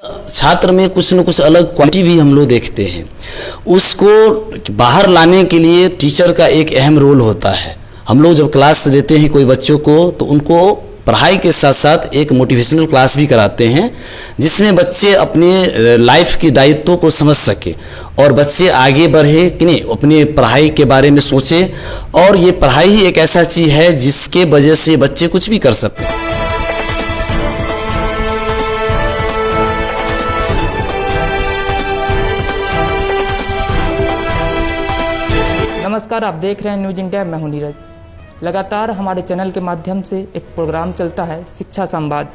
छात्र में कुछ न कुछ अलग क्वालिटी भी हम लोग देखते हैं। उसको बाहर लाने के लिए टीचर का एक अहम रोल होता है। हम लोग जब क्लास देते हैं कोई बच्चों को, तो उनको पढ़ाई के साथ साथ एक मोटिवेशनल क्लास भी कराते हैं, जिसमें बच्चे अपने लाइफ के दायित्वों को समझ सके और बच्चे आगे बढ़े कि नहीं, अपने पढ़ाई के बारे में सोचे। और ये पढ़ाई ही एक ऐसा चीज़ है जिसके वजह से बच्चे कुछ भी कर सकते हैं। नमस्कार, आप देख रहे हैं न्यूज़ इंडिया। मैं हूं नीरज। लगातार हमारे चैनल के माध्यम से एक प्रोग्राम चलता है शिक्षा संवाद।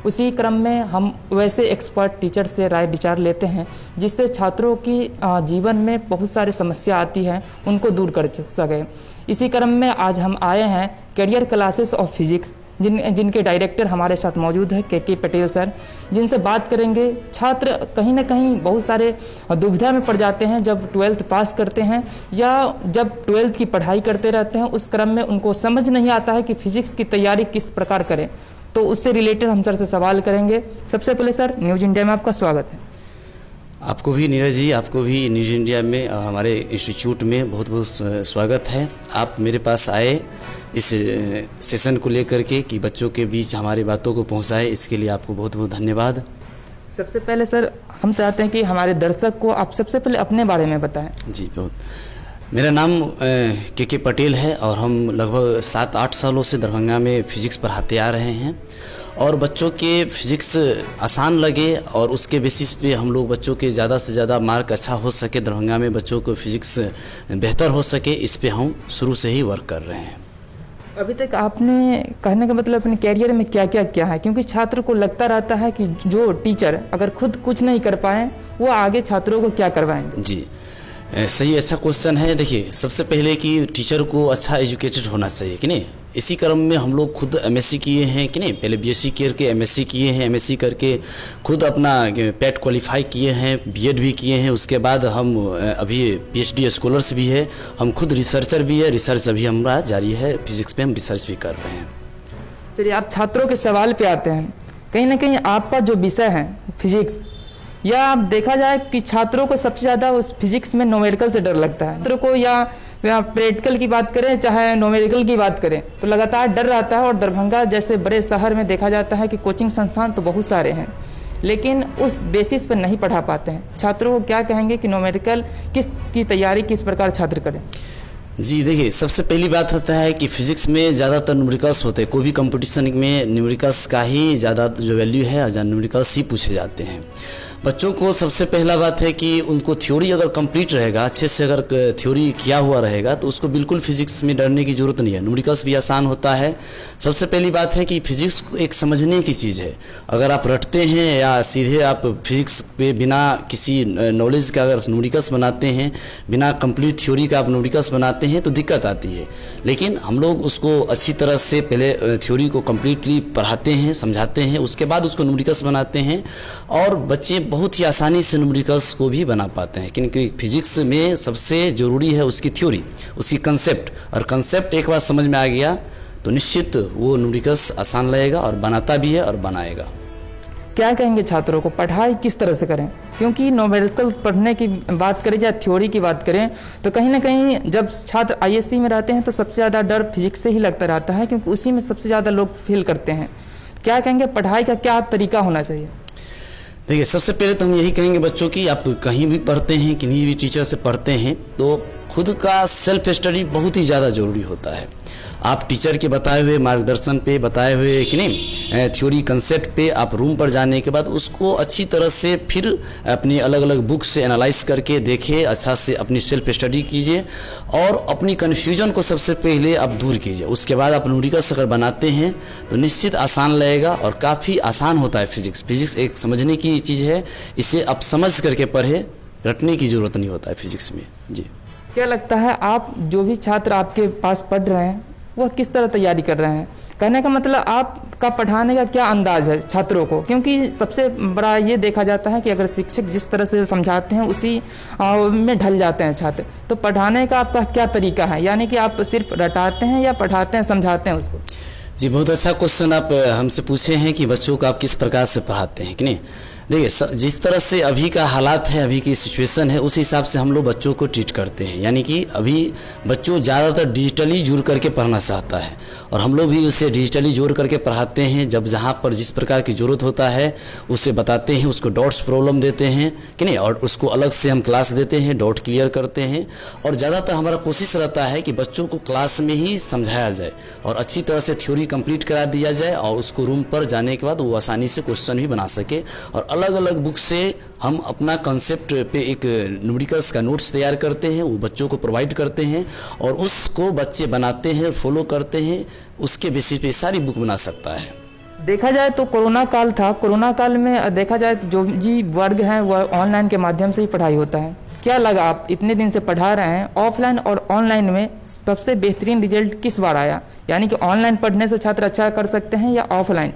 उसी क्रम में हम वैसे एक्सपर्ट टीचर से राय विचार लेते हैं जिससे छात्रों की जीवन में बहुत सारी समस्या आती है, उनको दूर कर सके। इसी क्रम में आज हम आए हैं करियर क्लासेस ऑफ फिजिक्स, जिनके डायरेक्टर हमारे साथ मौजूद है के पटेल सर, जिनसे बात करेंगे। छात्र कहीं ना कहीं बहुत सारे दुविधा में पड़ जाते हैं जब 12th पास करते हैं या जब 12th की पढ़ाई करते रहते हैं। उस क्रम में उनको समझ नहीं आता है कि फिजिक्स की तैयारी किस प्रकार करें, तो उससे रिलेटेड हम सर से सवाल करेंगे। सबसे पहले सर, न्यूज़ इंडिया में आपका स्वागत है। आपको भी नीरज जी, आपको भी न्यूज़ इंडिया में हमारे इंस्टीट्यूट में बहुत बहुत स्वागत है। आप मेरे पास आए इस सेशन को लेकर के कि बच्चों के बीच हमारी बातों को पहुंचाए, इसके लिए आपको बहुत बहुत धन्यवाद। सबसे पहले सर, हम चाहते हैं कि हमारे दर्शक को आप सबसे पहले अपने बारे में बताएं। जी, बहुत। मेरा नाम के पटेल है और हम लगभग 7-8 सालों से दरभंगा में फ़िज़िक्स पढ़ाते आ रहे हैं। और बच्चों के फिज़िक्स आसान लगे और उसके बेसिस पे हम लोग बच्चों के ज़्यादा से ज़्यादा मार्क अच्छा हो सके, दरभंगा में बच्चों को फिज़िक्स बेहतर हो सके, इस पे हम शुरू से ही वर्क कर रहे हैं। अभी तक आपने, कहने का मतलब, अपने कैरियर में क्या क्या किया है? क्योंकि छात्र को लगता रहता है कि जो टीचर अगर खुद कुछ नहीं कर पाए, वो आगे छात्रों को क्या करवाएंगे। जी, सही, अच्छा क्वेश्चन है। देखिए, सबसे पहले कि टीचर को अच्छा एजुकेटेड होना चाहिए कि नहीं। इसी क्रम में हम लोग खुद एमएससी किए हैं कि नहीं, पहले बीएससी करके एमएससी किए हैं, एमएससी करके खुद अपना पेट क्वालिफाई किए हैं, बीएड भी किए हैं। उसके बाद हम अभी पीएचडी स्कॉलर्स भी है, हम खुद रिसर्चर भी है, रिसर्च अभी हमारा जारी है, फिजिक्स पे हम रिसर्च भी कर रहे हैं। चलिए, आप छात्रों के सवाल पे आते हैं। कहीं ना कहीं आपका जो विषय है फिजिक्स, या आप देखा जाए कि छात्रों को सबसे ज़्यादा उस फिजिक्स में न्यूमेरिकल से डर लगता है। छात्रों को या प्रैक्टिकल की बात करें चाहे न्यूमेरिकल की बात करें, तो लगातार डर रहता है। और दरभंगा जैसे बड़े शहर में देखा जाता है कि कोचिंग संस्थान तो बहुत सारे हैं, लेकिन उस बेसिस पर नहीं पढ़ा पाते हैं। छात्रों को क्या कहेंगे कि न्यूमेरिकल की तैयारी किस प्रकार छात्र करें? जी, देखिए, सबसे पहली बात होता है कि फिजिक्स में ज़्यादातर न्यूमेरिकल्स होते हैं। कोई भी कंपटीशन में न्यूमेरिकल्स का ही ज़्यादा जो वैल्यू है, या न्यूमेरिकल्स ही पूछे जाते हैं। बच्चों को सबसे पहला बात है कि उनको थ्योरी अगर कंप्लीट रहेगा, अच्छे से अगर थ्योरी किया हुआ रहेगा, तो उसको बिल्कुल फिजिक्स में डरने की ज़रूरत नहीं है। न्यूमेरिकल्स भी आसान होता है। सबसे पहली बात है कि फिजिक्स एक समझने की चीज़ है। अगर आप रटते हैं या सीधे आप फिजिक्स पे बिना किसी नॉलेज का अगर न्यूमेरिकल्स बनाते हैं, बिना कंप्लीट थ्योरी का आप न्यूमेरिकल्स बनाते हैं, तो दिक्कत आती है। लेकिन हम लोग उसको अच्छी तरह से पहले थ्योरी को कम्प्लीटली पढ़ाते हैं, समझाते हैं, उसके बाद उसको न्यूमेरिकल्स बनाते हैं और बच्चे बहुत ही आसानी से न्यूमेरिकल्स को भी बना पाते हैं। क्योंकि फिजिक्स में सबसे ज़रूरी है उसकी थ्योरी, उसकी कंसेप्ट। और कंसेप्ट एक बार समझ में आ गया तो निश्चित वो न्यूमेरिकल्स आसान लगेगा और बनाता भी है और बनाएगा। क्या कहेंगे छात्रों को पढ़ाई किस तरह से करें? क्योंकि न्यूमेरिकल पढ़ने की बात करें या थ्योरी की बात करें, तो कहीं ना कहीं जब छात्र आईएससी में रहते हैं तो सबसे ज़्यादा डर फिजिक्स से ही लगता रहता है, क्योंकि उसी में सबसे ज़्यादा लोग फेल करते हैं। क्या कहेंगे, पढ़ाई का क्या तरीका होना चाहिए? देखिए, सबसे पहले तो हम यही कहेंगे बच्चों की, आप कहीं भी पढ़ते हैं, किन्हीं भी टीचर से पढ़ते हैं, तो खुद का सेल्फ स्टडी बहुत ही ज़्यादा ज़रूरी होता है। आप टीचर के बताए हुए मार्गदर्शन पे, बताए हुए कि नहीं थ्योरी कंसेप्ट पे आप रूम पर जाने के बाद उसको अच्छी तरह से फिर अपनी अलग अलग बुक से एनालाइज करके देखें, अच्छा से अपनी सेल्फ स्टडी कीजिए और अपनी कन्फ्यूजन को सबसे पहले आप दूर कीजिए। उसके बाद आप न्यूमेरिकल्स अगर बनाते हैं तो निश्चित आसान लगेगा और काफ़ी आसान होता है फिजिक्स। फिजिक्स एक समझने की चीज़ है, इसे आप समझ करके पढ़े, रटने की ज़रूरत नहीं होता है फिजिक्स में। जी, क्या लगता है, आप जो भी छात्र आपके पास पढ़ रहे हैं वह किस तरह तैयारी कर रहे हैं? कहने का मतलब आपका पढ़ाने का क्या अंदाज है छात्रों को? क्योंकि सबसे बड़ा ये देखा जाता है कि अगर शिक्षक जिस तरह से समझाते हैं उसी में ढल जाते हैं छात्र। तो पढ़ाने का आपका क्या तरीका है? यानी कि आप सिर्फ रटाते हैं या पढ़ाते हैं, समझाते हैं उसको? जी, बहुत अच्छा क्वेश्चन आप हमसे पूछे हैं कि बच्चों को आप किस प्रकार से पढ़ाते हैं कि नहीं। देखिए जिस तरह से अभी का हालात है, अभी की सिचुएशन है, उस हिसाब से हम लोग बच्चों को ट्रीट करते हैं। यानी कि अभी बच्चों ज़्यादातर डिजिटली जुड़ करके पढ़ना चाहता है और हम लोग भी उसे डिजिटली जोड़ करके पढ़ाते हैं। जब जहाँ पर जिस प्रकार की ज़रूरत होता है उसे बताते हैं, उसको डॉट्स प्रॉब्लम देते हैं कि नहीं, और उसको अलग से हम क्लास देते हैं, डॉट क्लियर करते हैं। और ज़्यादातर हमारा कोशिश रहता है कि बच्चों को क्लास में ही समझाया जाए और अच्छी तरह से थ्योरी कंप्लीट करा दिया जाए और उसको रूम पर जाने के बाद वो आसानी से क्वेश्चन भी बना सके। और अलग अलग बुक से हम अपना कॉन्सेप्ट पे एक न्यूमेरिकल्स का नोट्स तैयार करते हैं, वो बच्चों को प्रोवाइड करते हैं और उसको बच्चे बनाते हैं, फॉलो करते हैं। उसके बेसिस पे सारी बुक बना सकता है। देखा जाए तो कोरोना काल था, कोरोना काल में देखा जाए तो जो जी वर्ग हैं वह ऑनलाइन के माध्यम से ही पढ़ाई होता है। क्या लगा, आप इतने दिन से पढ़ा रहे हैं, ऑफलाइन और ऑनलाइन में सबसे बेहतरीन रिजल्ट किस बार आया? यानी कि ऑनलाइन पढ़ने से छात्र अच्छा कर सकते हैं या ऑफलाइन?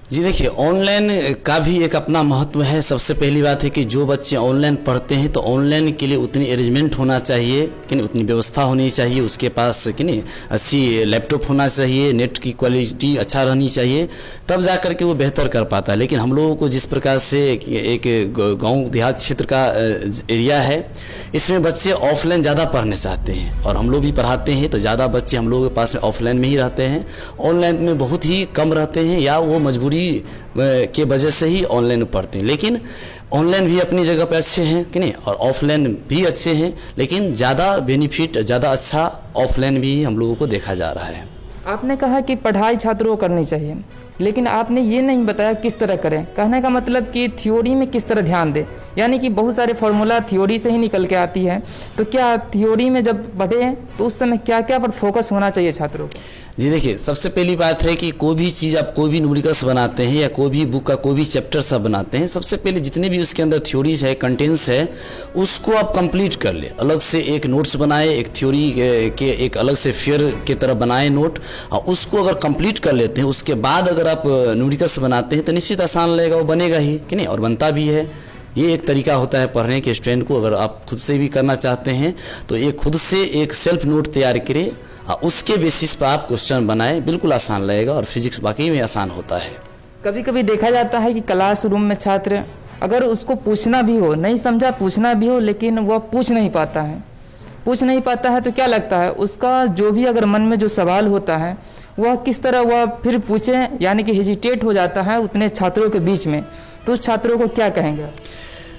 जी देखिए, ऑनलाइन का भी एक अपना महत्व है। सबसे पहली बात है कि जो बच्चे ऑनलाइन पढ़ते हैं तो ऑनलाइन के लिए उतनी अरेंजमेंट होना चाहिए कि नहीं, उतनी व्यवस्था होनी चाहिए, उसके पास कि नहीं अच्छी लैपटॉप होना चाहिए, नेट की क्वालिटी अच्छा रहनी चाहिए, तब जा कर के वो बेहतर कर पाता है। लेकिन हम लोगों को जिस प्रकार से एक गांव देहात क्षेत्र का एरिया है, इसमें बच्चे ऑफलाइन ज़्यादा पढ़ने चाहते हैं और हम लोग भी पढ़ाते हैं तो ज़्यादा बच्चे हम लोगों के पास ऑफलाइन में ही रहते हैं। ऑनलाइन में बहुत ही कम रहते हैं या वो मजबूरी के वजह से ही ऑनलाइन पढ़ते हैं। लेकिन ऑनलाइन भी अपनी जगह पे अच्छे हैं कि नहीं और ऑफलाइन भी अच्छे हैं, लेकिन ज़्यादा बेनिफिट, ज़्यादा अच्छा ऑफलाइन भी हम लोगों को देखा जा रहा है। आपने कहा कि पढ़ाई छात्रों को करनी चाहिए, लेकिन आपने ये नहीं बताया किस तरह करें। कहने का मतलब कि थ्योरी में किस तरह ध्यान दें, यानी कि बहुत सारे फॉर्मूला थ्योरी से ही निकल के आती है, तो क्या थ्योरी में जब पढ़े तो उस समय क्या क्या पर फोकस होना चाहिए छात्रों को? जी देखिए, सबसे पहली बात है कि कोई भी चीज़ आप कोई भी न्यूमेरिकल्स बनाते हैं या कोई भी बुक का कोई भी चैप्टर सब बनाते हैं, सबसे पहले जितने भी उसके अंदर थ्योरीज है, कंटेंट्स है, उसको आप कंप्लीट कर ले। अलग से एक नोट्स बनाए, एक थ्योरी के एक अलग से फेयर के तरह बनाए नोट, और उसको अगर कंप्लीट कर लेते हैं उसके बाद अगर आप न्यूमेरिकल्स बनाते हैं तो निश्चित आसान लगेगा, वो बनेगा ही कि नहीं, और बनता भी है। ये एक तरीका होता है पढ़ने के स्टूडेंट को। अगर आप खुद से भी करना चाहते हैं तो ये खुद से एक सेल्फ नोट तैयार करें, उसके बेसिस पर आप क्वेश्चन बनाएं, बिल्कुल आसान लगेगा और फिजिक्स वाकई में आसान होता है। कभी कभी देखा जाता है कि क्लासरूम में छात्र अगर उसको पूछना भी हो, नहीं समझा पूछना भी हो, लेकिन वह पूछ नहीं पाता है तो क्या लगता है उसका जो भी अगर मन में जो सवाल होता है वह किस तरह वह फिर पूछे, यानी कि हेजिटेट हो जाता है उतने छात्रों के बीच में, तो उस छात्रों को क्या कहेंगे?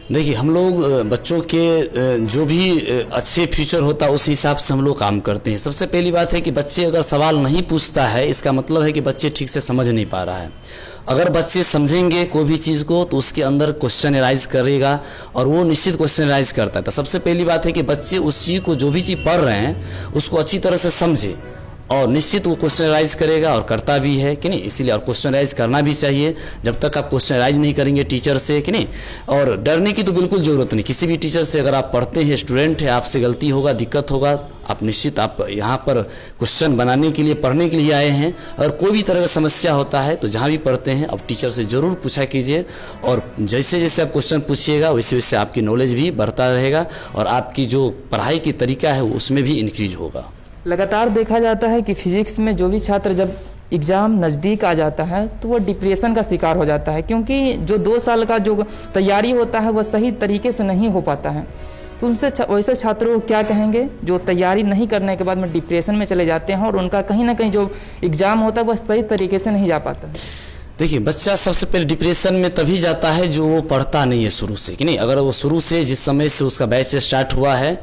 देखिए, हम लोग बच्चों के जो भी अच्छे फ्यूचर होता है उस हिसाब से हम लोग काम करते हैं। सबसे पहली बात है कि बच्चे अगर सवाल नहीं पूछता है, इसका मतलब है कि बच्चे ठीक से समझ नहीं पा रहा है। अगर बच्चे समझेंगे कोई भी चीज़ को तो उसके अंदर क्वेश्चन एराइज करेगा और वो निश्चित क्वेश्चन एराइज करता है। तो सबसे पहली बात है कि बच्चे उस चीज़ को, जो भी चीज़ पढ़ रहे हैं, उसको अच्छी तरह से समझे और निश्चित वो क्वेश्चन राइज करेगा और करता भी है कि नहीं। इसीलिए और क्वेश्चन राइज करना भी चाहिए। जब तक आप क्वेश्चन राइज नहीं करेंगे टीचर से कि नहीं, और डरने की तो बिल्कुल ज़रूरत नहीं। किसी भी टीचर से अगर आप पढ़ते हैं, स्टूडेंट है, आपसे गलती होगा, दिक्कत होगा, आप निश्चित आप यहाँ पर क्वेश्चन बनाने के लिए, पढ़ने के लिए आए हैं। अगर कोई भी तरह का समस्या होता है तो जहाँ भी पढ़ते हैं अब टीचर से ज़रूर पूछा कीजिए, और जैसे जैसे आप क्वेश्चन पूछिएगा वैसे वैसे आपकी नॉलेज भी बढ़ता रहेगा और आपकी जो पढ़ाई की तरीका है उसमें भी इंक्रीज होगा। लगातार देखा जाता है कि फिजिक्स में जो भी छात्र जब एग्ज़ाम नज़दीक आ जाता है तो वह डिप्रेशन का शिकार हो जाता है, क्योंकि जो 2 साल का जो तैयारी होता है वह सही तरीके से नहीं हो पाता है। तो उनसे वैसे छात्रों को क्या कहेंगे जो तैयारी नहीं करने के बाद में डिप्रेशन में चले जाते हैं और उनका कहीं ना कहीं जो एग्ज़ाम होता है वह सही तरीके से नहीं जा पाता है? देखिए, बच्चा सबसे पहले डिप्रेशन में तभी जाता है जो वो पढ़ता नहीं है शुरू से कि नहीं। अगर वो शुरू से जिस समय से उसका बैच स्टार्ट हुआ है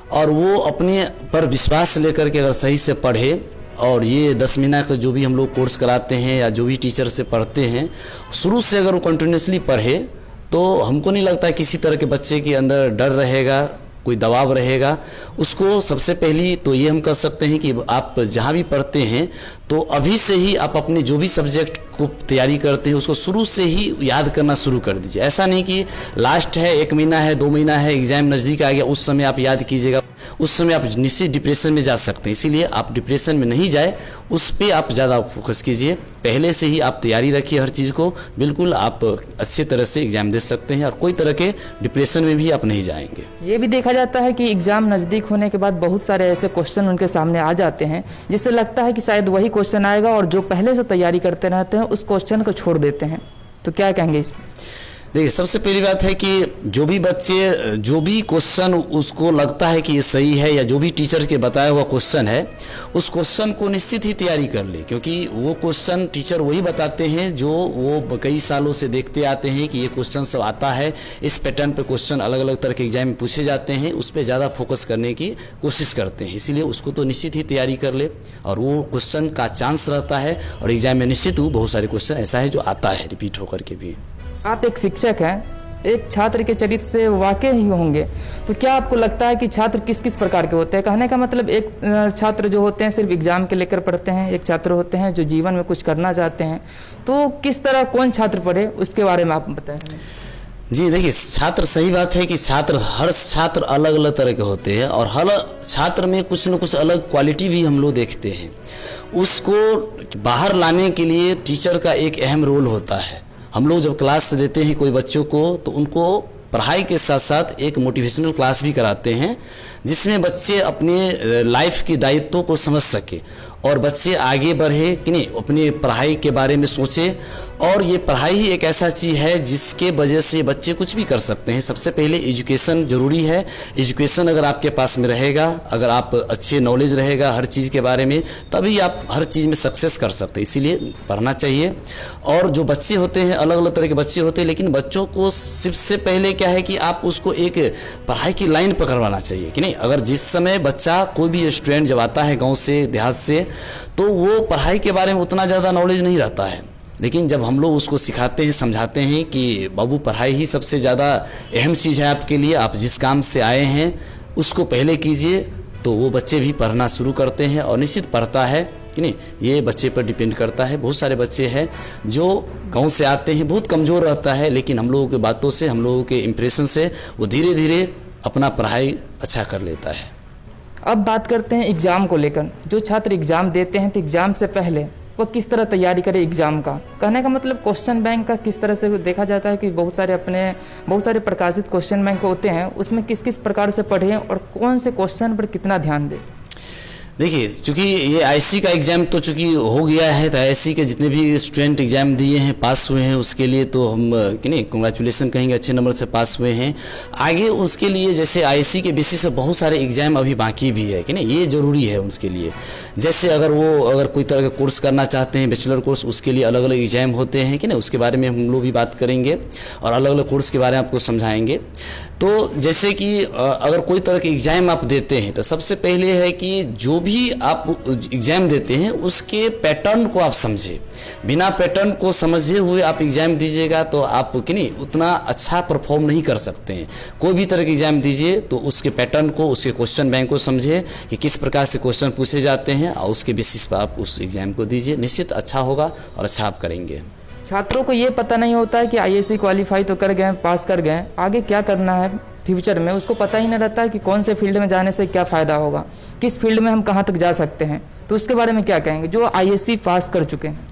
और वो अपने पर विश्वास लेकर के अगर सही से पढ़े, और ये 10 महीना का जो भी हम लोग कोर्स कराते हैं या जो भी टीचर से पढ़ते हैं, शुरू से अगर वो कंटिन्यूसली पढ़े तो हमको नहीं लगता किसी तरह के बच्चे के अंदर डर रहेगा, कोई दबाव रहेगा। उसको सबसे पहली तो ये हम कर सकते हैं कि आप जहाँ भी पढ़ते हैं तो अभी से ही आप अपने जो भी सब्जेक्ट को तैयारी करते हैं उसको शुरू से ही याद करना शुरू कर दीजिए। ऐसा नहीं कि लास्ट है, 1 महीना है, 2 महीना है, एग्जाम नज़दीक आ गया, उस समय आप याद कीजिएगा, उस समय आप निश्चित डिप्रेशन में जा सकते हैं। इसीलिए आप डिप्रेशन में नहीं जाए, उस पर आप ज़्यादा फोकस कीजिए। पहले से ही आप तैयारी रखिए हर चीज़ को, बिल्कुल आप अच्छे तरह से एग्जाम दे सकते हैं और कोई तरह के डिप्रेशन में भी आप नहीं जाएंगे। ये भी देखा जाता है कि एग्ज़ाम नज़दीक होने के बाद बहुत सारे ऐसे क्वेश्चन उनके सामने आ जाते हैं जिससे लगता है कि शायद वही क्वेश्चन आएगा, और जो पहले से तैयारी करते रहते हैं उस क्वेश्चन को छोड़ देते हैं। तो क्या कहेंगे इसमें? देखिए, सबसे पहली बात है कि जो भी बच्चे जो भी क्वेश्चन उसको लगता है कि ये सही है या जो भी टीचर के बताया हुआ क्वेश्चन है उस क्वेश्चन को निश्चित ही तैयारी कर ले, क्योंकि वो क्वेश्चन टीचर वही बताते हैं जो वो कई सालों से देखते आते हैं कि ये क्वेश्चन सब आता है, इस पैटर्न पे क्वेश्चन अलग अलग तरह के एग्जाम में पूछे जाते हैं, उस पर ज़्यादा फोकस करने की कोशिश करते हैं। इसीलिए उसको तो निश्चित ही तैयारी कर ले और वो क्वेश्चन का चांस रहता है और एग्जाम में निश्चित ही बहुत सारे क्वेश्चन ऐसा है जो आता है रिपीट होकर के भी। आप एक शिक्षक हैं, एक छात्र के चरित्र से वाकिफ ही होंगे, तो क्या आपको लगता है कि छात्र किस किस प्रकार के होते हैं? कहने का मतलब एक छात्र जो होते हैं सिर्फ एग्जाम के लेकर पढ़ते हैं, एक छात्र होते हैं जो जीवन में कुछ करना चाहते हैं, तो किस तरह कौन छात्र पढ़े उसके बारे में आप बताएं। जी देखिए, छात्र, सही बात है कि हर छात्र अलग अलग तरह के होते हैं और हर छात्र में कुछ न कुछ अलग क्वालिटी भी हम लोग देखते हैं। उसको बाहर लाने के लिए टीचर का एक अहम रोल होता है। हम लोग जब क्लास देते हैं कोई बच्चों को तो उनको पढ़ाई के साथ साथ एक मोटिवेशनल क्लास भी कराते हैं जिसमें बच्चे अपने लाइफ की दायित्वों को समझ सके और बच्चे आगे बढ़े कि नहीं, अपनी पढ़ाई के बारे में सोचे। और ये पढ़ाई ही एक ऐसा चीज़ है जिसके वजह से बच्चे कुछ भी कर सकते हैं। सबसे पहले एजुकेशन ज़रूरी है। एजुकेशन अगर आपके पास में रहेगा, अगर आप अच्छे नॉलेज रहेगा हर चीज़ के बारे में, तभी आप हर चीज़ में सक्सेस कर सकते हैं। इसीलिए पढ़ना चाहिए। और जो बच्चे होते हैं अलग अलग तरह के बच्चे होते हैं, लेकिन बच्चों को सबसे पहले क्या है कि आप उसको एक पढ़ाई की लाइन पकड़वाना चाहिए कि नहीं। अगर जिस समय बच्चा, कोई भी स्टूडेंट जब आता है गाँव से, देहात से, तो वो पढ़ाई के बारे में उतना ज़्यादा नॉलेज नहीं रहता है, लेकिन जब हम लोग उसको सिखाते हैं, समझाते हैं कि बाबू पढ़ाई ही सबसे ज़्यादा अहम चीज़ है आपके लिए, आप जिस काम से आए हैं उसको पहले कीजिए, तो वो बच्चे भी पढ़ना शुरू करते हैं और निश्चित पढ़ता है कि नहीं। ये बच्चे पर डिपेंड करता है। बहुत सारे बच्चे हैं जो गांव से आते हैं, बहुत कमज़ोर रहता है, लेकिन हम लोगों की बातों से, हम लोगों के इम्प्रेशन से वो धीरे धीरे अपना पढ़ाई अच्छा कर लेता है। अब बात करते हैं एग्ज़ाम को लेकर। जो छात्र एग्ज़ाम देते हैं तो एग्ज़ाम से पहले वो किस तरह तैयारी करे एग्ज़ाम का? कहने का मतलब क्वेश्चन बैंक का किस तरह से देखा जाता है कि बहुत सारे प्रकाशित क्वेश्चन बैंक होते हैं, उसमें किस किस प्रकार से पढ़ें और कौन से क्वेश्चन पर कितना ध्यान दें? देखिए, चूँकि ये आईसी का एग्ज़ाम तो चूँकि हो गया है, तो आईसी के जितने भी स्टूडेंट एग्ज़ाम दिए हैं, पास हुए हैं, उसके लिए तो हम कि नहीं कंग्रेचुलेसन कहेंगे, अच्छे नंबर से पास हुए हैं। आगे उसके लिए जैसे आईसी के बेसिस से बहुत सारे एग्ज़ाम अभी बाकी भी है कि नहीं, ये ज़रूरी है उसके लिए। जैसे अगर कोई तरह का कोर्स करना चाहते हैं, बैचलर कोर्स, उसके लिए अलग अलग एग्ज़ाम होते हैं कि नहीं, उसके बारे में हम लोग भी बात करेंगे और अलग अलग कोर्स के बारे में आपको समझाएंगे। तो जैसे कि अगर कोई तरह के एग्ज़ाम आप देते हैं तो सबसे पहले है कि जो भी आप एग्ज़ाम देते हैं उसके पैटर्न को आप समझें। बिना पैटर्न को समझे हुए आप एग्ज़ाम दीजिएगा तो आप कि नहीं उतना अच्छा परफॉर्म नहीं कर सकते हैं। कोई भी तरह के एग्ज़ाम दीजिए तो उसके पैटर्न को, उसके क्वेश्चन बैंक को समझे कि किस प्रकार से क्वेश्चन पूछे जाते हैं और उसके बेसिस पर आप उस एग्ज़ाम को दीजिए। निश्चित अच्छा होगा और अच्छा आप करेंगे। छात्रों को ये पता नहीं होता है कि आईएएस क्वालिफाई तो कर गए, पास कर गए, आगे क्या करना है फ्यूचर में, उसको पता ही नहीं रहता है कि कौन से फील्ड में जाने से क्या फ़ायदा होगा, किस फील्ड में हम कहाँ तक जा सकते हैं। तो उसके बारे में क्या कहेंगे जो आईएएस पास कर चुके हैं?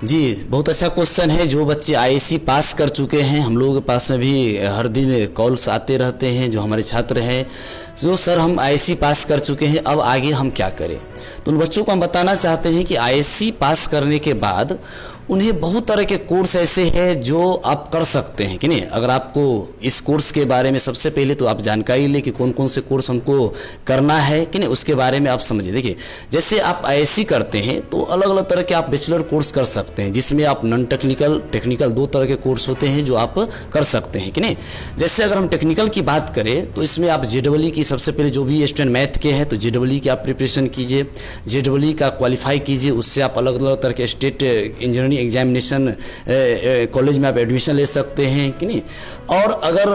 जी, बहुत अच्छा क्वेश्चन है। जो बच्चे आईएएस पास कर चुके हैं, हम लोगों के पास में भी हर दिन कॉल्स आते रहते हैं जो हमारे छात्र हैं, जो सर हम आईएएस पास कर चुके हैं, अब आगे हम क्या करें। तो उन बच्चों को हम बताना चाहते हैं कि आईएएस पास करने के बाद उन्हें बहुत तरह के कोर्स ऐसे हैं जो आप कर सकते हैं कि नहीं। अगर आपको इस कोर्स के बारे में सबसे पहले तो आप जानकारी लें कि कौन कौन से कोर्स हमको करना है कि नहीं, उसके बारे में आप समझिए। देखिए, जैसे आप आईएएस करते हैं तो अलग अलग तरह के आप बैचलर कोर्स कर सकते हैं, जिसमें आप नॉन टेक्निकल, टेक्निकल दो तरह के कोर्स होते हैं जो आप कर सकते हैं कि नहीं। जैसे अगर हम टेक्निकल की बात करें तो इसमें आप जेडब्ल्यू की, सबसे पहले जो भी स्टूडेंट मैथ के हैं तो जेडब्ल्यू की आप प्रिपरेशन कीजिए, जेडब्ल्यू का क्वालिफाई कीजिए, उससे आप अलग अलग तरह के स्टेट इंजीनियरिंग एग्जामिनेशन कॉलेज में आप एडमिशन ले सकते हैं कि नहीं। और अगर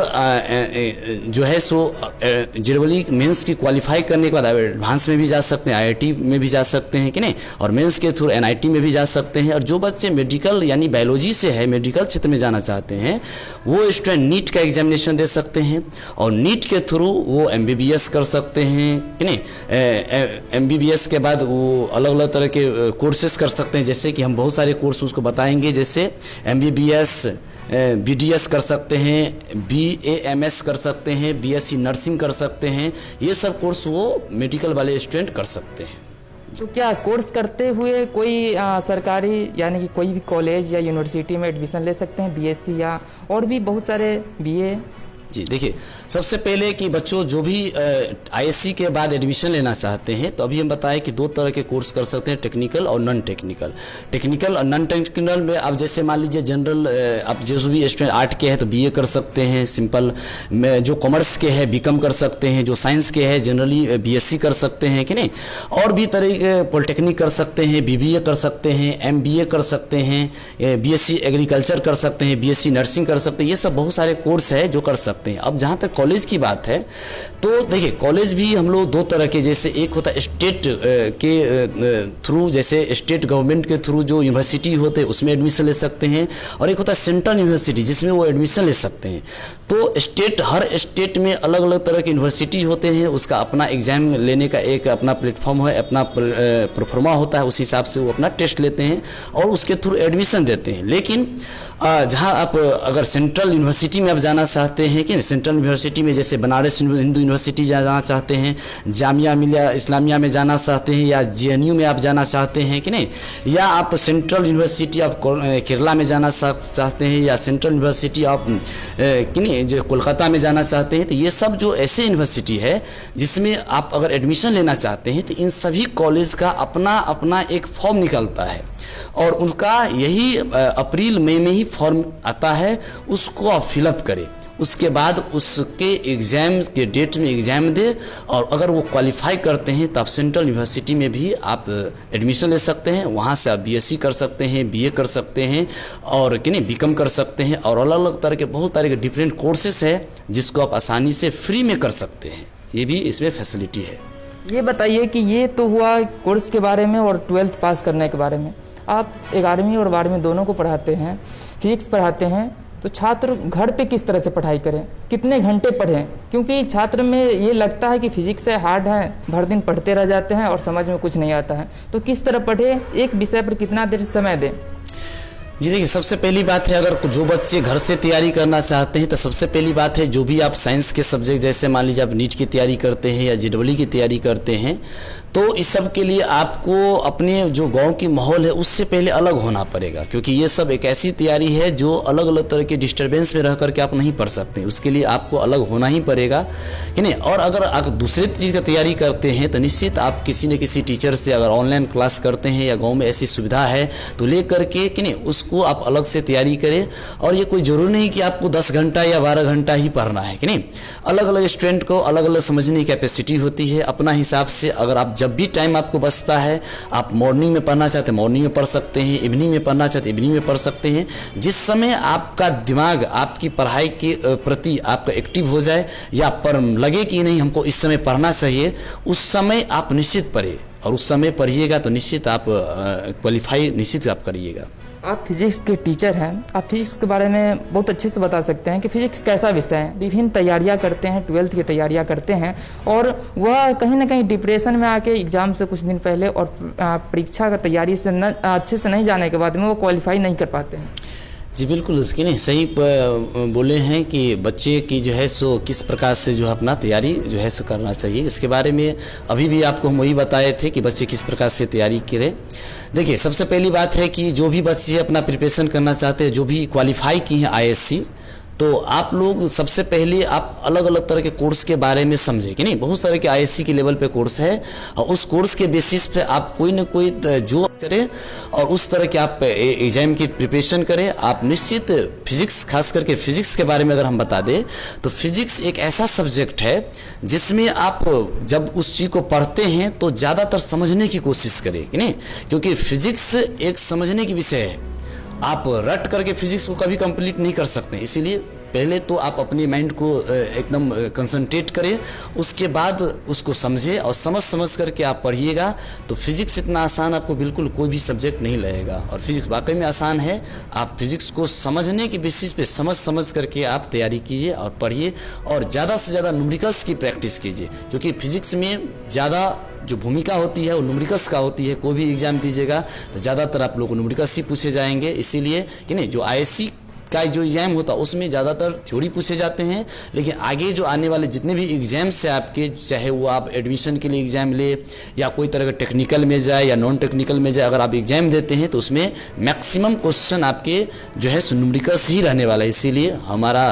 जो है सो जेडब्ल्यू मेंस की क्वालिफाई करने के बाद आप एडवांस में भी जा सकते हैं, आईआईटी में भी जा सकते हैं कि नहीं, और मेंस के थ्रू एनआईटी में भी जा सकते हैं। और जो बच्चे मेडिकल यानी बायोलॉजी से है, मेडिकल क्षेत्र में जाना चाहते हैं, वो स्टूडेंट नीट का एग्जामिनेशन दे सकते हैं और नीट के थ्रू वो एमबीबीएस कर सकते हैं कि नहीं। एमबीबीएस के बाद वो अलग अलग तरह के कोर्सेज कर सकते हैं, जैसे कि हम बहुत सारे कोर्स उसको बताएंगे, जैसे एमबीबीएस, बीडीएस कर सकते हैं, बीएएमएस कर सकते हैं, बीएससी नर्सिंग कर सकते हैं। ये सब कोर्स वो मेडिकल वाले स्टूडेंट कर सकते हैं। तो क्या कोर्स करते हुए कोई सरकारी यानी कि कोई भी कॉलेज या यूनिवर्सिटी में एडमिशन ले सकते हैं, बीएससी या और भी बहुत सारे बीए? जी देखिए, सबसे पहले कि बच्चों जो भी आईएससी के बाद एडमिशन लेना चाहते हैं तो अभी हम बताएं कि दो तरह के कोर्स कर सकते हैं, टेक्निकल और नॉन टेक्निकल। टेक्निकल और नॉन टेक्निकल में आप जैसे मान लीजिए जनरल, आप जो भी स्टूडेंट आर्ट के हैं तो बीए कर सकते हैं सिंपल में, जो कॉमर्स के हैं बीकॉम कर सकते हैं, जो साइंस के हैं जनरली बीएससी कर सकते हैं कि नहीं, और भी तरह के पॉलिटेक्निक कर सकते हैं, बीबीए कर सकते हैं, एमबीए कर सकते हैं, बीएससी एग्रीकल्चर कर सकते हैं, बीएससी नर्सिंग कर सकते हैं। ये सब बहुत सारे कोर्स है जो कर सकते हैं। अब जहां तक कॉलेज की बात है तो देखिए, कॉलेज भी हम लोग दो तरह के, जैसे एक होता है स्टेट के थ्रू, जैसे स्टेट गवर्नमेंट के थ्रू जो यूनिवर्सिटी होते हैं उसमें एडमिशन ले सकते हैं, और एक होता है सेंट्रल यूनिवर्सिटी जिसमें वो एडमिशन ले सकते हैं। तो स्टेट, हर स्टेट में अलग अलग तरह के यूनिवर्सिटी होते हैं, उसका अपना एग्जाम लेने का एक अपना प्लेटफॉर्म है, अपना प्रोफार्मा होता है, उस हिसाब से वो अपना टेस्ट लेते हैं और उसके थ्रू एडमिशन देते हैं। लेकिन जहां आप अगर सेंट्रल यूनिवर्सिटी में आप जाना चाहते हैं कि सेंट्रल यूनिवर्सिटी में, जैसे बनारस हिंदू यूनिवर्सिटी जाना चाहते हैं, जामिया मिलिया इस्लामिया में जाना चाहते हैं, या जेएनयू में आप जाना चाहते हैं कि नहीं, या आप सेंट्रल यूनिवर्सिटी ऑफ केरला में जाना चाहते हैं, या सेंट्रल यूनिवर्सिटी ऑफ कि नहीं जो कोलकाता में जाना चाहते हैं, तो ये सब जो ऐसे यूनिवर्सिटी है जिसमें आप अगर एडमिशन लेना चाहते हैं तो इन सभी कॉलेज का अपना अपना एक फॉर्म निकलता है और उनका यही अप्रैल मई में ही फॉर्म आता है, उसको आप फिलअप करें, उसके बाद उसके एग्ज़ाम के डेट में एग्ज़ाम दे, और अगर वो क्वालिफाई करते हैं तो आप सेंट्रल यूनिवर्सिटी में भी आप एडमिशन ले सकते हैं। वहाँ से आप बीएससी कर सकते हैं, बीए कर सकते हैं, और कि नहीं बीकॉम कर सकते हैं, और अलग अलग तरह के बहुत तरह के डिफरेंट कोर्सेस है जिसको आप आसानी से फ्री में कर सकते हैं। ये भी इसमें फैसिलिटी है। ये बताइए कि ये तो हुआ कोर्स के बारे में और 12th पास करने के बारे में। आप 11वीं और 12वीं दोनों को पढ़ाते हैं, फिजिक्स पढ़ाते हैं, तो छात्र घर पे किस तरह से पढ़ाई करें, कितने घंटे पढ़ें? क्योंकि छात्र में ये लगता है कि फिजिक्स है हार्ड है, भर दिन पढ़ते रह जाते हैं और समझ में कुछ नहीं आता है, तो किस तरह पढ़े, एक विषय पर कितना देर समय दें? जी देखिए, सबसे पहली बात है, अगर जो बच्चे घर से तैयारी करना चाहते हैं तो सबसे पहली बात है, जो भी आप साइंस के सब्जेक्ट, जैसे मान लीजिए आप नीट की तैयारी करते हैं या जेडब्ल्यू की तैयारी करते हैं, तो इस सब के लिए आपको अपने जो गांव की माहौल है उससे पहले अलग होना पड़ेगा, क्योंकि ये सब एक ऐसी तैयारी है जो अलग अलग तरह के डिस्टर्बेंस में रह करके आप नहीं पढ़ सकते, उसके लिए आपको अलग होना ही पड़ेगा कि नहीं। और अगर आप दूसरे चीज़ का तैयारी करते हैं तो निश्चित आप किसी न किसी टीचर से अगर ऑनलाइन क्लास करते हैं या गाँव में ऐसी सुविधा है तो ले करके कि नहीं उसको आप अलग से तैयारी करें। और ये कोई ज़रूरी नहीं कि आपको 10 घंटा या 12 घंटा ही पढ़ना है कि नहीं, अलग अलग स्टूडेंट को अलग अलग समझने की कैपेसिटी होती है अपना हिसाब से। अगर आप जब भी टाइम आपको बचता है, आप मॉर्निंग में पढ़ना चाहते हैं मॉर्निंग में पढ़ सकते हैं, इवनिंग में पढ़ना चाहते हैं इवनिंग में पढ़ सकते हैं। जिस समय आपका दिमाग आपकी पढ़ाई के प्रति आपका एक्टिव हो जाए या पर लगे कि नहीं हमको इस समय पढ़ना चाहिए, उस समय आप निश्चित पढ़िए, और उस समय पढ़िएगा तो निश्चित आप क्वालिफाई निश्चित आप करिएगा। आप फिजिक्स के टीचर हैं, आप फिजिक्स के बारे में बहुत अच्छे से बता सकते हैं कि फिजिक्स कैसा विषय है। विभिन्न तैयारियां करते हैं, 12th की तैयारियां करते हैं, और वह कहीं ना कहीं डिप्रेशन में आके एग्ज़ाम से कुछ दिन पहले और परीक्षा का तैयारी से अच्छे से नहीं जाने के बाद में वो क्वालिफाई नहीं कर पाते हैं। जी बिल्कुल, उसके नहीं सही बोले हैं कि बच्चे की जो है सो किस प्रकार से जो है अपना तैयारी जो है सो करना चाहिए। इसके बारे में अभी भी आपको हम वही बताए थे कि बच्चे किस प्रकार से तैयारी करें। देखिए, सबसे पहली बात है कि जो भी बच्चे अपना प्रिपरेशन करना चाहते हैं, जो भी क्वालिफाई की हैं आईएससी, तो आप लोग सबसे पहले आप अलग अलग तरह के कोर्स के बारे में समझें कि नहीं। बहुत तरह के आईएससी के लेवल पे कोर्स है, और उस कोर्स के बेसिस पे आप कोई ना कोई जो करें और उस तरह के आप एग्जाम की प्रिपरेशन करें। आप निश्चित फिजिक्स, खास करके फिजिक्स के बारे में अगर हम बता दें तो फिजिक्स एक ऐसा सब्जेक्ट है जिसमें आप जब उस चीज़ को पढ़ते हैं तो ज़्यादातर समझने की कोशिश करें कि नहीं, क्योंकि फिजिक्स एक समझने की विषय है। आप रट करके फिजिक्स को कभी कंप्लीट नहीं कर सकते, इसीलिए पहले तो आप अपने माइंड को एकदम कंसंट्रेट करें, उसके बाद उसको समझें, और समझ करके आप पढ़िएगा। तो फिजिक्स इतना आसान आपको बिल्कुल कोई भी सब्जेक्ट नहीं लगेगा, और फिजिक्स वाकई में आसान है। आप फिजिक्स को समझने के बेसिस पे समझ करके आप तैयारी कीजिए और पढ़िए, और ज़्यादा से ज़्यादा न्यूमेरिकल्स की प्रैक्टिस कीजिए, क्योंकि फिजिक्स में ज़्यादा जो भूमिका होती है वो न्यूमेरिकल्स का होती है। कोई भी एग्जाम दीजिएगा तो ज़्यादातर आप लोग को न्यूमेरिकल्स ही पूछे जाएंगे, इसीलिए कि नहीं जो आईएससी का जो एग्जाम होता है उसमें ज़्यादातर थ्योरी पूछे जाते हैं, लेकिन आगे जो आने वाले जितने भी एग्जाम्स हैं आपके, चाहे वो आप एडमिशन के लिए एग्जाम ले या कोई तरह का टेक्निकल में जाए या नॉन टेक्निकल में जाए, अगर आप एग्जाम देते हैं तो उसमें मैक्सिमम क्वेश्चन आपके जो है न्यूमेरिकल्स ही रहने वाला है। इसीलिए हमारा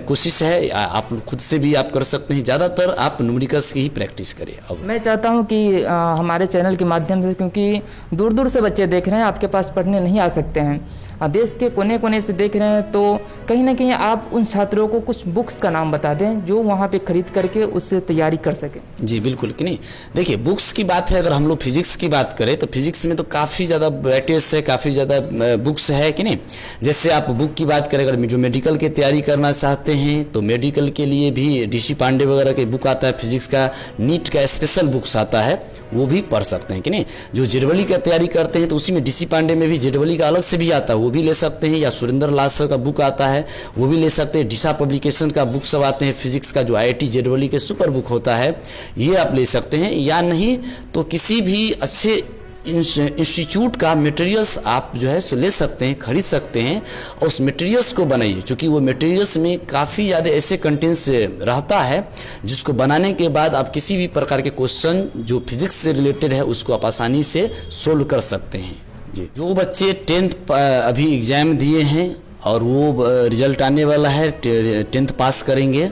कोशिश है, आप खुद से भी आप कर सकते हैं, ज़्यादातर आप न्यूमेरिकल्स की ही प्रैक्टिस करें। अब मैं चाहता हूं कि हमारे चैनल के माध्यम से, क्योंकि दूर दूर से बच्चे देख रहे हैं, आपके पास पढ़ने नहीं आ सकते हैं, देश के कोने कोने से देख रहे हैं, तो कहीं ना कहीं आप उन छात्रों को कुछ बुक्स का नाम बता दें जो वहाँ पे खरीद करके उससे तैयारी कर सकें। जी बिल्कुल कि नहीं, देखिए बुक्स की बात है, अगर हम लोग फिजिक्स की बात करें तो फिजिक्स में तो काफ़ी ज़्यादा वैराइटीज है, काफ़ी ज़्यादा बुक्स है कि नहीं। जैसे आप बुक की बात करें, अगर जो मेडिकल की तैयारी करना चाहते हैं तो मेडिकल के लिए भी DC पांडे वगैरह के बुक आता है, फिजिक्स का नीट का स्पेशल बुक्स आता है, वो भी पढ़ सकते हैं कि नहीं। जो जेडबली का तैयारी करते हैं तो उसी में DC पांडे में भी जेडबली का अलग से भी आता है, वो भी ले सकते हैं, या सुरेंद्र लाल सर का बुक आता है वो भी ले सकते हैं। डिशा पब्लिकेशन का बुक सब आते हैं, फिजिक्स का जो IIT जेडबली के सुपर बुक होता है ये आप ले सकते हैं, या नहीं तो किसी भी अच्छे इंस्टीट्यूट का मटेरियल्स आप जो है सो ले सकते हैं, खरीद सकते हैं और उस मटेरियल्स को बनाइए, क्योंकि वो मटेरियल्स में काफ़ी ज़्यादा ऐसे कंटेंट्स रहता है जिसको बनाने के बाद आप किसी भी प्रकार के क्वेश्चन जो फिजिक्स से रिलेटेड है उसको आप आसानी से सोल्व कर सकते हैं। जी, जो बच्चे 10th अभी एग्ज़ाम दिए हैं और वो रिजल्ट आने वाला है, 10th पास करेंगे,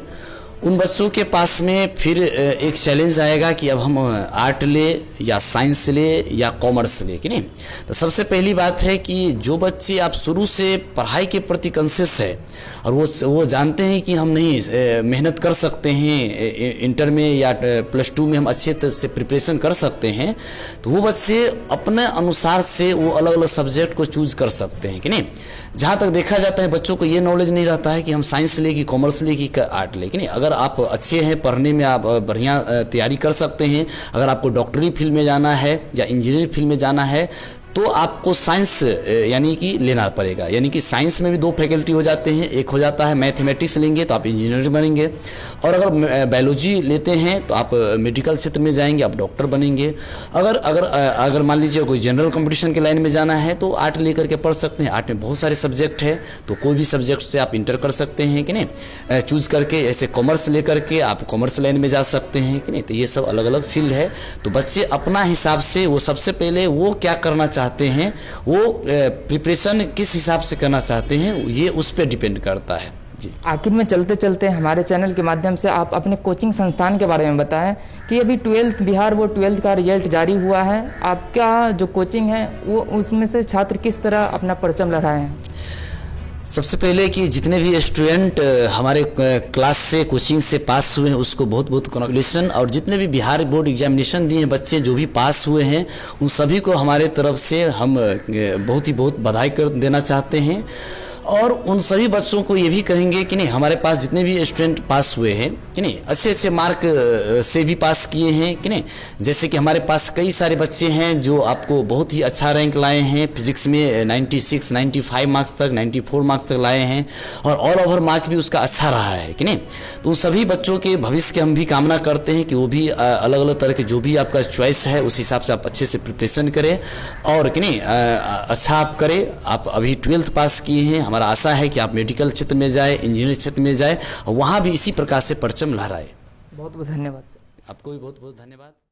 उन बच्चों के पास में फिर एक चैलेंज आएगा कि अब हम आर्ट ले या साइंस ले या कॉमर्स ले कि नहीं। तो सबसे पहली बात है कि जो बच्चे आप शुरू से पढ़ाई के प्रति कॉन्शियस है और वो जानते हैं कि हम नहीं मेहनत कर सकते हैं, इंटर में या +2 में हम अच्छे तरह से प्रिपरेशन कर सकते हैं, तो वो बच्चे अपने अनुसार से वो अलग अलग सब्जेक्ट को चूज कर सकते हैं कि नहीं। जहाँ तक देखा जाता है बच्चों को ये नॉलेज नहीं रहता है कि हम साइंस ले कि कॉमर्स ले कि आर्ट ले कि नहीं। अगर आप अच्छे हैं पढ़ने में, आप बढ़िया तैयारी कर सकते हैं, अगर आपको डॉक्टरी फील्ड में जाना है या इंजीनियरिंग फील्ड में जाना है तो आपको साइंस यानी कि लेना पड़ेगा। यानी कि साइंस में भी 2 फैकल्टी हो जाते हैं, एक हो जाता है मैथमेटिक्स लेंगे तो आप इंजीनियर बनेंगे, और अगर बायोलॉजी लेते हैं तो आप मेडिकल क्षेत्र में जाएंगे, आप डॉक्टर बनेंगे। अगर मान लीजिए कोई जनरल कंपटीशन के लाइन में जाना है तो आर्ट लेकर के पढ़ सकते हैं। आर्ट में बहुत सारे सब्जेक्ट है, तो कोई भी सब्जेक्ट से आप इंटर कर सकते हैं कि नहीं, चूज करके। ऐसे कॉमर्स लेकर के आप कॉमर्स लाइन में जा सकते हैं कि नहीं। तो ये सब अलग अलग फील्ड है, तो बच्चे अपना हिसाब से वो सबसे पहले वो क्या करना चाहते हैं, वो प्रिपरेशन किस हिसाब से करना चाहते हैं, ये उस पर डिपेंड करता है। जी, आखिर में चलते चलते हमारे चैनल के माध्यम से आप अपने कोचिंग संस्थान के बारे में बताएं कि अभी 12th बिहार बोर्ड 12th का रिजल्ट जारी हुआ है, आपका जो कोचिंग है वो उसमें से छात्र किस तरह अपना परचम लहराए हैं। सबसे पहले कि जितने भी स्टूडेंट हमारे क्लास से कोचिंग से पास हुए हैं उसको बहुत बहुत कॉन्ग्रेचुलेशन, और जितने भी बिहार बोर्ड एग्जामिनेशन दिए हैं बच्चे जो भी पास हुए हैं उन सभी को हमारे तरफ से हम बहुत बधाई कर देना चाहते हैं। और उन सभी बच्चों को ये भी कहेंगे कि नहीं, हमारे पास जितने भी स्टूडेंट पास हुए हैं कि नहीं, अच्छे अच्छे मार्क से भी पास किए हैं कि नहीं। जैसे कि हमारे पास कई सारे बच्चे हैं जो आपको बहुत ही अच्छा रैंक लाए हैं, फिजिक्स में 96, 95 मार्क्स तक, 94 मार्क्स तक लाए हैं, और ऑल ओवर मार्क भी उसका अच्छा रहा है कि नहीं। तो उन सभी बच्चों के भविष्य की हम भी कामना करते हैं कि वो भी अलग अलग तरह के जो भी आपका चॉइस है उस हिसाब से आप अच्छे से प्रिपरेशन करें और कि नहीं अच्छा आप करें। आप अभी 12th पास किए हैं, हमारा आशा है कि आप मेडिकल क्षेत्र में जाए, इंजीनियरिंग क्षेत्र में जाए और वहाँ भी इसी प्रकार से परचम लहराए। बहुत बहुत धन्यवाद सर। आपको भी बहुत बहुत धन्यवाद।